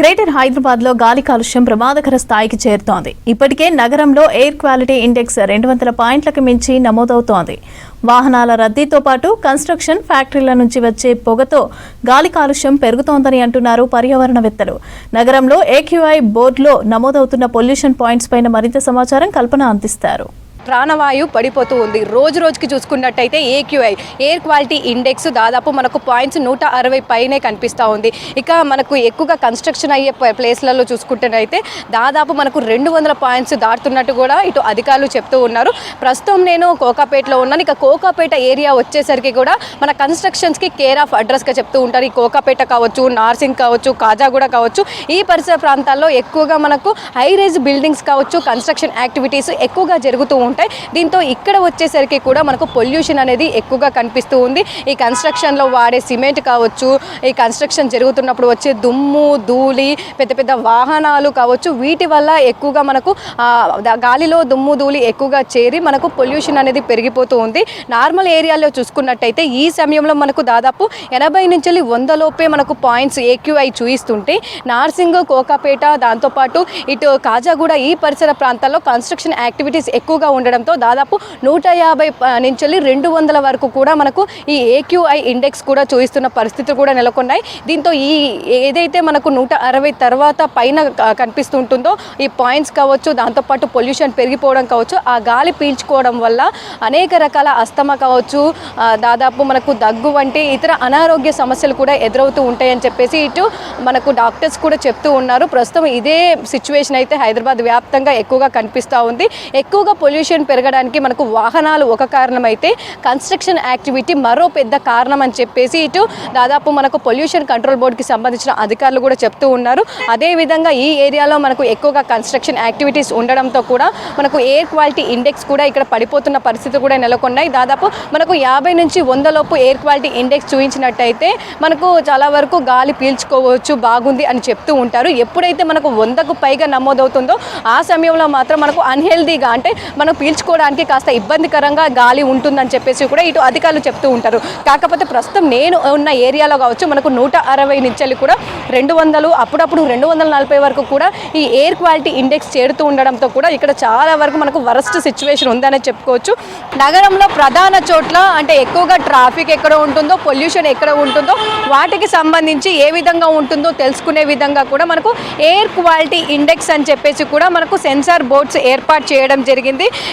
Greater Hyderabad లో గాలి కాలుష్యం ప్రమాదకర స్థాయికి చేరుతోంది. ఇప్పటికే నగరంలో ఎయిర్ క్వాలిటీ ఇండెక్స్ 200 పాయింట్లకు మించి నమోదవుతోంది. వాహనాల రద్దీతో పాటు కన్స్ట్రక్షన్ ఫ్యాక్టరీల నుంచి వచ్చే పొగతో గాలి కాలుష్యం పెరుగుతోందని అంటున్నారు పర్యావరణవేత్తలు. నగరంలో ఏక్యూఐ బోర్డులో నమోదవుతున్న పొల్యూషన్ పాయింట్స్ పైన మరింత సమాచారం కల్పన అందిస్తారు. ప్రాణవాయు పడిపోతూ ఉంది. రోజు రోజుకి చూసుకున్నట్టయితే ఏక్యూఐ ఎయిర్ క్వాలిటీ ఇండెక్స్ దాదాపు మనకు పాయింట్స్ 160 పైనే కనిపిస్తూ ఉంది. ఇక మనకు ఎక్కువగా కన్స్ట్రక్షన్ అయ్యే ప్లేస్లలో చూసుకుంటేనైతే దాదాపు మనకు 200 పాయింట్స్ దాటుతున్నట్టు కూడా ఇటు అధికారులు చెప్తూ ఉన్నారు. ప్రస్తుతం నేను కోకాపేటలో ఉన్నాను. ఇక కోకాపేట ఏరియా వచ్చేసరికి కూడా మన కన్స్ట్రక్షన్స్కి కేర్ ఆఫ్ అడ్రస్గా చెప్తూ ఉంటారు. ఈ కోకాపేట కావచ్చు, నార్సింగ్ కావచ్చు, కాజాగూడ కావచ్చు, ఈ పరిసర ప్రాంతాల్లో ఎక్కువగా మనకు హై రైజ్ బిల్డింగ్స్ కావచ్చు, కన్స్ట్రక్షన్ యాక్టివిటీస్ ఎక్కువగా జరుగుతూ ఉంటాయి. దీంతో ఇక్కడ వచ్చేసరికి కూడా మనకు పొల్యూషన్ అనేది ఎక్కువగా కనిపిస్తూ ఉంది. ఈ కన్స్ట్రక్షన్లో వాడే సిమెంట్ కావచ్చు, ఈ కన్స్ట్రక్షన్ జరుగుతున్నప్పుడు వచ్చే దుమ్ము, ధూళి, పెద్ద పెద్ద వాహనాలు కావచ్చు, వీటి వల్ల ఎక్కువగా మనకు గాలిలో దుమ్ము, ధూళి ఎక్కువగా చేరి మనకు పొల్యూషన్ అనేది పెరిగిపోతూ ఉంది. నార్మల్ ఏరియాలో చూసుకున్నట్టయితే ఈ సమయంలో మనకు దాదాపు 80 నుంచి 100 లోపే మనకు పాయింట్స్ ఏక్యూఐ చూయిస్తుంటే నార్సింగ్, కోకాపేట, దాంతోపాటు ఇటు కాజాగూడ ఈ పరిసర ప్రాంతాల్లో కన్స్ట్రక్షన్ యాక్టివిటీస్ ఎక్కువగా ఉండడంతో దాదాపు 150 నుంచి 200 వరకు కూడా మనకు ఈ ఏక్యూఐ ఇండెక్స్ కూడా చూపిస్తున్న పరిస్థితులు కూడా నెలకొన్నాయి. దీంతో ఈ ఏదైతే మనకు 160 తర్వాత పైన కనిపిస్తుంటుందో ఈ పాయింట్స్ కావచ్చు, దాంతోపాటు పొల్యూషన్ పెరిగిపోవడం కావచ్చు, ఆ గాలి పీల్చుకోవడం వల్ల అనేక రకాల అస్తమా కావచ్చు, దాదాపు మనకు దగ్గు వంటి ఇతర అనారోగ్య సమస్యలు కూడా ఎదురవుతూ ఉంటాయని చెప్పేసి ఇటు మనకు డాక్టర్స్ కూడా చెప్తూ ఉన్నారు. ప్రస్తుతం ఇదే సిచ్యువేషన్ అయితే హైదరాబాద్ వ్యాప్తంగా ఎక్కువగా కనిపిస్తూ ఉంది. ఎక్కువగా పొల్యూషన్ పెరగడానికి మనకు వాహనాలు ఒక కారణం అయితే కన్స్ట్రక్షన్ యాక్టివిటీ మరో పెద్ద కారణం అని చెప్పేసి ఇటు దాదాపు మనకు పొల్యూషన్ కంట్రోల్ బోర్డుకి సంబంధించిన అధికారులు కూడా చెప్తూ ఉన్నారు. అదేవిధంగా ఈ ఏరియాలో మనకు ఎక్కువగా కన్స్ట్రక్షన్ యాక్టివిటీస్ ఉండడంతో కూడా మనకు ఎయిర్ క్వాలిటీ ఇండెక్స్ కూడా ఇక్కడ పడిపోతున్న పరిస్థితులు కూడా నెలకొన్నాయి. దాదాపు మనకు 50 నుంచి 100 లోపు ఎయిర్ క్వాలిటీ ఇండెక్స్ చూపించినట్టయితే మనకు చాలా వరకు గాలి పీల్చుకోవచ్చు, బాగుంది అని చెప్తూ ఉంటారు. ఎప్పుడైతే మనకు 100కు పైగా నమోదవుతుందో ఆ సమయంలో మాత్రం మనకు అన్హెల్దీగా అంటే మనం పీల్చుకోవడానికి కాస్త ఇబ్బందికరంగా గాలి ఉంటుందని చెప్పేసి కూడా ఇటు అధికారులు చెప్తూ ఉంటారు. కాకపోతే ప్రస్తుతం నేను ఉన్న ఏరియాలో కావచ్చు మనకు 160 నుంచి కూడా 200, అప్పుడప్పుడు 240 వరకు కూడా ఈ ఎయిర్ క్వాలిటీ ఇండెక్స్ చేరుతూ ఉండడంతో కూడా ఇక్కడ చాలా వరకు మనకు వరస్ట్ సిచ్యువేషన్ ఉందని చెప్పుకోవచ్చు. నగరంలో ప్రధాన చోట్ల అంటే ఎక్కువగా ట్రాఫిక్ ఎక్కడ ఉంటుందో, పొల్యూషన్ ఎక్కడ ఉంటుందో వాటికి సంబంధించి ఏ విధంగా ఉంటుందో తెలుసుకునే విధంగా కూడా మనకు ఎయిర్ క్వాలిటీ ఇండెక్స్ అని చెప్పేసి కూడా మనకు సెన్సార్ బోర్డ్స్ ఏర్పాటు చేయడం జరిగింది.